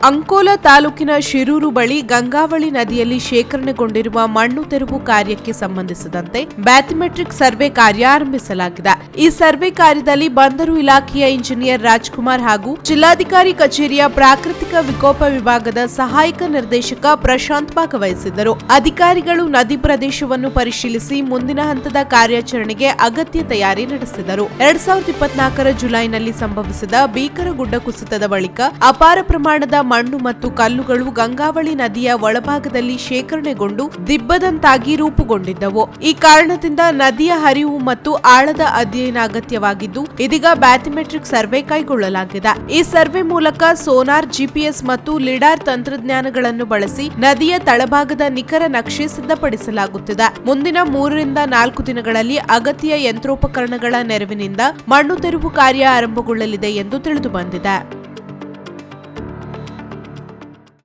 ಅಂಕೋಲಾ ತಾಲೂಕಿನ ಶಿರೂರು ಬಳಿ ಗಂಗಾವಳಿ ನದಿಯಲ್ಲಿ ಶೇಖರಣೆಗೊಂಡಿರುವ ಮಣ್ಣು ತೆರವು ಕಾರ್ಯಕ್ಕೆ ಸಂಬಂಧಿಸಿದಂತೆ ಬ್ಯಾಥಮೆಟ್ರಿಕ್ ಸರ್ವೆ ಕಾರ್ಯ ಆರಂಭಿಸಲಾಗಿದೆ. ಈ ಸರ್ವೆ ಕಾರ್ಯದಲ್ಲಿ ಬಂದರು ಇಲಾಖೆಯ ಇಂಜಿನಿಯರ್ ರಾಜ್ಕುಮಾರ್ ಹಾಗೂ ಜಿಲ್ಲಾಧಿಕಾರಿ ಕಚೇರಿಯ ಪ್ರಾಕೃತಿಕ ವಿಕೋಪ ವಿಭಾಗದ ಸಹಾಯಕ ನಿರ್ದೇಶಕ ಪ್ರಶಾಂತ್ ಭಾಗವಹಿಸಿದ್ದರು. ಅಧಿಕಾರಿಗಳು ನದಿ ಪ್ರದೇಶವನ್ನು ಪರಿಶೀಲಿಸಿ ಮುಂದಿನ ಹಂತದ ಕಾರ್ಯಾಚರಣೆಗೆ ಅಗತ್ಯ ತಯಾರಿ ನಡೆಸಿದರು. 2024 ಜುಲೈನಲ್ಲಿ ಸಂಭವಿಸಿದ ಭೀಕರ ಗುಡ್ಡ ಕುಸಿತದ ಬಳಿಕ ಅಪಾರ ಪ್ರಮಾಣದ ಮಣ್ಣು ಮತ್ತು ಕಲ್ಲುಗಳು ಗಂಗಾವಳಿ ನದಿಯ ಒಳಭಾಗದಲ್ಲಿ ಶೇಖರಣೆಗೊಂಡು ದಿಬ್ಬದಂತಾಗಿ ರೂಪುಗೊಂಡಿದ್ದವು. ಈ ಕಾರಣದಿಂದ ನದಿಯ ಹರಿವು ಮತ್ತು ಆಳದ ಅಧ್ಯಯನ ಅಗತ್ಯವಾಗಿದ್ದು, ಇದೀಗ ಬ್ಯಾಥಮೆಟ್ರಿಕ್ ಸರ್ವೆ ಕೈಗೊಳ್ಳಲಾಗಿದೆ. ಈ ಸರ್ವೆ ಮೂಲಕ ಸೋನಾರ್, ಜಿಪಿಎಸ್ ಮತ್ತು ಲಿಡಾರ್ ತಂತ್ರಜ್ಞಾನಗಳನ್ನು ಬಳಸಿ ನದಿಯ ತಳಭಾಗದ ನಿಖರ ನಕ್ಷೆ ಸಿದ್ಧಪಡಿಸಲಾಗುತ್ತಿದೆ. ಮುಂದಿನ 3 ರಿಂದ 4 ದಿನಗಳಲ್ಲಿ ಅಗತ್ಯ ಯಂತ್ರೋಪಕರಣಗಳ ನೆರವಿನಿಂದ ಮಣ್ಣು ತೆರವು ಕಾರ್ಯ ಆರಂಭಗೊಳ್ಳಲಿದೆ ಎಂದು ತಿಳಿದುಬಂದಿದೆ.